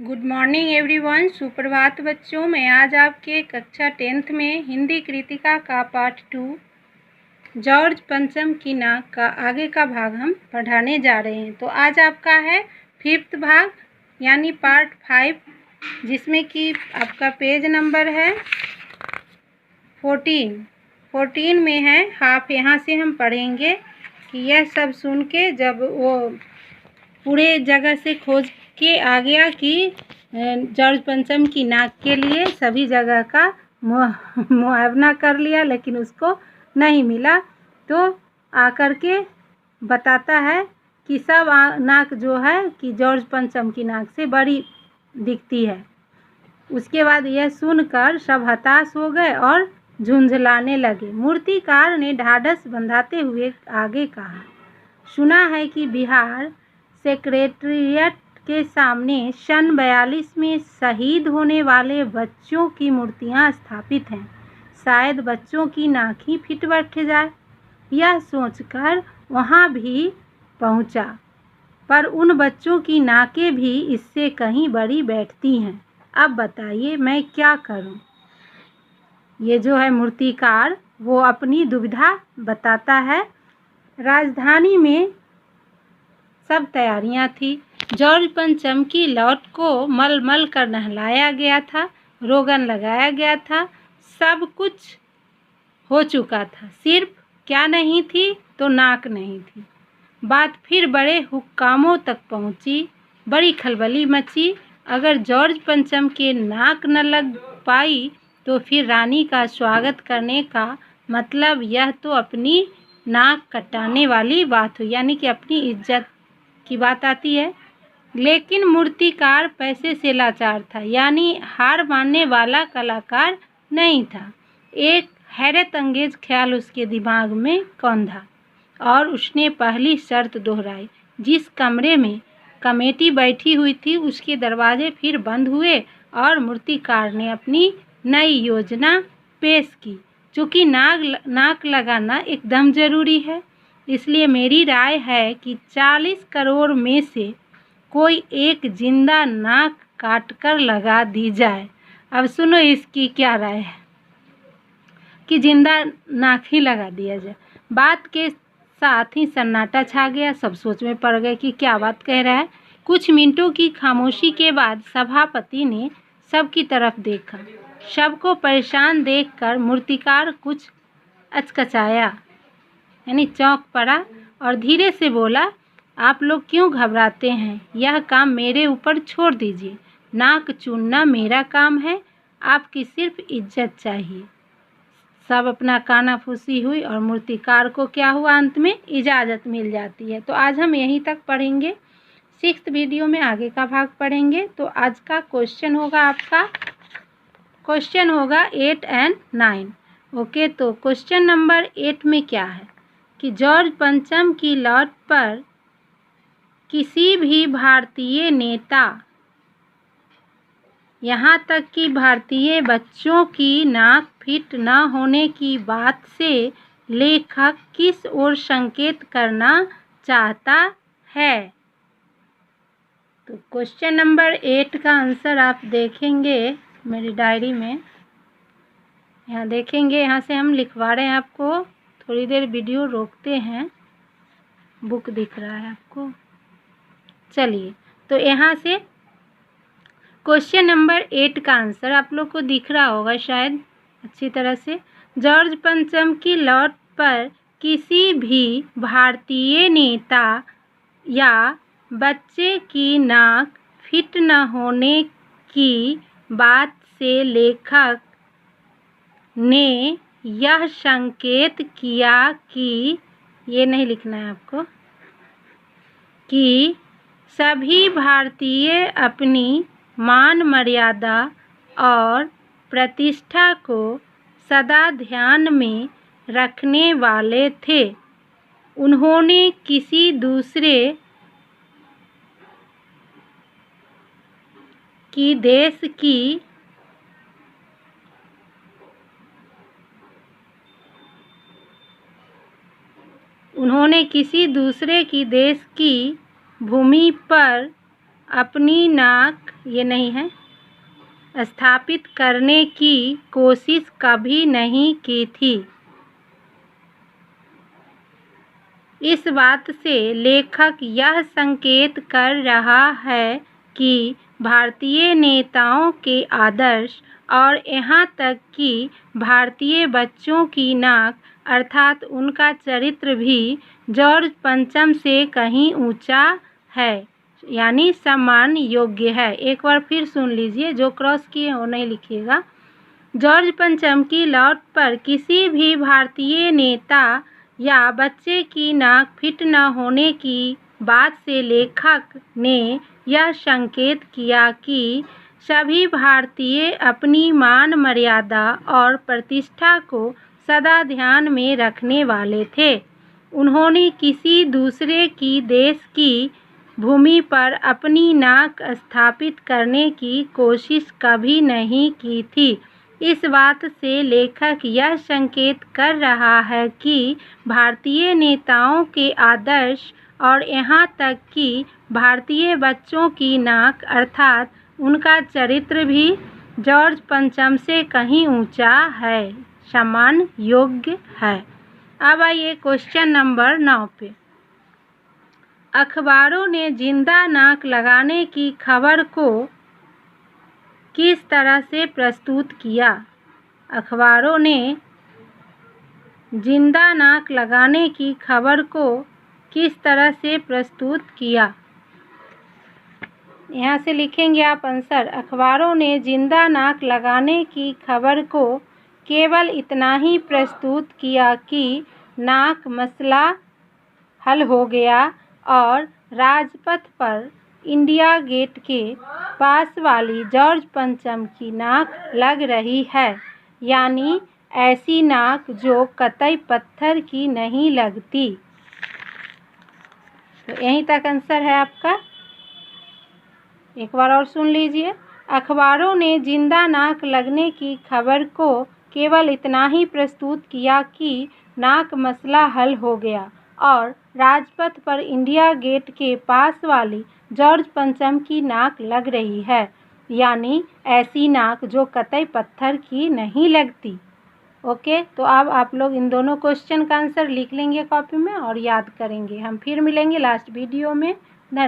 Good morning everyone. सुप्रभात बच्चों। मैं आज आपके कक्षा 10th में हिंदी कृतिका का पार्ट 2 जॉर्ज पंचम की नाक का आगे का भाग हम पढ़ाने जा रहे हैं। तो आज आपका है 5th भाग यानी पार्ट 5, जिसमें कि आपका पेज नंबर है 14 में है हाफ। यहाँ से हम पढ़ेंगे कि यह सब सुन के जब वो पूरे जगह से खोज के आ गया कि जॉर्ज पंचम की नाक के लिए सभी जगह का मुआवना कर लिया, लेकिन उसको नहीं मिला। तो आकर के बताता है कि सब नाक जो है कि जॉर्ज पंचम की नाक से बड़ी दिखती है। उसके बाद यह सुनकर सब हताश हो गए और झुंझलाने लगे। मूर्तिकार ने ढाढ़स बंधाते हुए आगे कहा, सुना है कि बिहार सेक्रेटेरिएट के सामने सन 42 में शहीद होने वाले बच्चों की मूर्तियां स्थापित हैं। शायद बच्चों की नाक ही फिट बैठ जाए। यह सोचकर वहां भी पहुंचा, पर उन बच्चों की नाकें भी इससे कहीं बड़ी बैठती हैं। अब बताइए मैं क्या करूं? ये जो है मूर्तिकार वो अपनी दुविधा बताता है। राजधानी में सब तैयारियां थी। जॉर्ज पंचम की लौट को मल कर नहलाया गया था, रोगन लगाया गया था, सब कुछ हो चुका था। सिर्फ क्या नहीं थी तो नाक नहीं थी। बात फिर बड़े हुक्कामों तक पहुंची। बड़ी खलबली मची। अगर जॉर्ज पंचम के नाक न लग पाई तो फिर रानी का स्वागत करने का मतलब यह तो अपनी नाक कटाने वाली बात हुई, यानी कि अपनी इज्जत की बात आती है। लेकिन मूर्तिकार पैसे से लाचार था, यानी हार मानने वाला कलाकार नहीं था। एक हैरत अंगेज ख्याल उसके दिमाग में कौंधा और उसने पहली शर्त दोहराई। जिस कमरे में कमेटी बैठी हुई थी उसके दरवाजे फिर बंद हुए और मूर्तिकार ने अपनी नई योजना पेश की। चूँकि नाक लगाना एकदम ज़रूरी है, इसलिए मेरी राय है कि 40 करोड़ में से कोई एक जिंदा नाक काट कर लगा दी जाए। अब सुनो इसकी क्या राय है कि जिंदा नाक ही लगा दिया जाए। बात के साथ ही सन्नाटा छा गया। सब सोच में पड़ गए कि क्या बात कह रहा है। कुछ मिनटों की खामोशी के बाद सभापति ने सबकी तरफ देखा। सबको परेशान देखकर मूर्तिकार कुछ अचकचाया, यानी चौंक पड़ा और धीरे से बोला, आप लोग क्यों घबराते हैं? यह काम मेरे ऊपर छोड़ दीजिए। नाक चुनना मेरा काम है, आपकी सिर्फ इज्जत चाहिए। सब अपना कानाफूसी हुई और मूर्तिकार को क्या हुआ, अंत में इजाज़त मिल जाती है। तो आज हम यहीं तक पढ़ेंगे। 6th वीडियो में आगे का भाग पढ़ेंगे। तो आज का क्वेश्चन होगा आपका 8 और 9। ओके, तो क्वेश्चन नंबर 8 में क्या है कि जॉर्ज पंचम की लौट पर किसी भी भारतीय नेता, यहाँ तक कि भारतीय बच्चों की नाक फिट न होने की बात से लेखक किस ओर संकेत करना चाहता है? तो क्वेश्चन नंबर 8 का आंसर आप देखेंगे मेरी डायरी में। यहाँ देखेंगे, यहाँ से हम लिखवा रहे हैं आपको। थोड़ी देर वीडियो रोकते हैं। बुक दिख रहा है आपको? चलिए, तो यहाँ से क्वेश्चन नंबर 8 का आंसर आप लोग को दिख रहा होगा शायद अच्छी तरह से। जॉर्ज पंचम की लौट पर किसी भी भारतीय नेता या बच्चे की नाक फिट न होने की बात से लेखक ने यह संकेत किया कि, ये नहीं लिखना है आपको, कि सभी भारतीय अपनी मान मर्यादा और प्रतिष्ठा को सदा ध्यान में रखने वाले थे। उन्होंने किसी दूसरे की देश की भूमि पर अपनी नाक ये नहीं है स्थापित करने की कोशिश कभी नहीं की थी। इस बात से लेखक यह संकेत कर रहा है कि भारतीय नेताओं के आदर्श और यहाँ तक कि भारतीय बच्चों की नाक अर्थात उनका चरित्र भी जॉर्ज पंचम से कहीं ऊंचा है, यानी सम्मान योग्य है। एक बार फिर सुन लीजिए, जो क्रॉस किए वो नहीं लिखिएगा। जॉर्ज पंचम की लौट पर किसी भी भारतीय नेता या बच्चे की नाक फिट न होने की बात से लेखक ने यह संकेत किया कि सभी भारतीय अपनी मान मर्यादा और प्रतिष्ठा को सदा ध्यान में रखने वाले थे। उन्होंने किसी दूसरे की देश की भूमि पर अपनी नाक स्थापित करने की कोशिश कभी नहीं की थी। इस बात से लेखक यह संकेत कर रहा है कि भारतीय नेताओं के आदर्श और यहाँ तक कि भारतीय बच्चों की नाक अर्थात उनका चरित्र भी जॉर्ज पंचम से कहीं ऊंचा है, सम्मान योग्य है। अब आइए क्वेश्चन नंबर 9 पे। अखबारों ने जिंदा नाक लगाने की खबर को किस तरह से प्रस्तुत किया? अखबारों ने जिंदा नाक लगाने की खबर को किस तरह से प्रस्तुत किया? यहाँ से लिखेंगे आप आंसर। अखबारों ने जिंदा नाक लगाने की खबर को केवल इतना ही प्रस्तुत किया कि नाक मसला हल हो गया और राजपथ पर इंडिया गेट के पास वाली जॉर्ज पंचम की नाक लग रही है, यानी ऐसी नाक जो कतई पत्थर की नहीं लगती। तो यहीं तक आंसर है आपका। एक बार और सुन लीजिए। अखबारों ने जिंदा नाक लगने की खबर को केवल इतना ही प्रस्तुत किया कि नाक मसला हल हो गया और राजपथ पर इंडिया गेट के पास वाली जॉर्ज पंचम की नाक लग रही है, यानी ऐसी नाक जो कतई पत्थर की नहीं लगती। ओके, तो अब आप लोग इन दोनों क्वेश्चन का आंसर लिख लेंगे कॉपी में और याद करेंगे। हम फिर मिलेंगे लास्ट वीडियो में।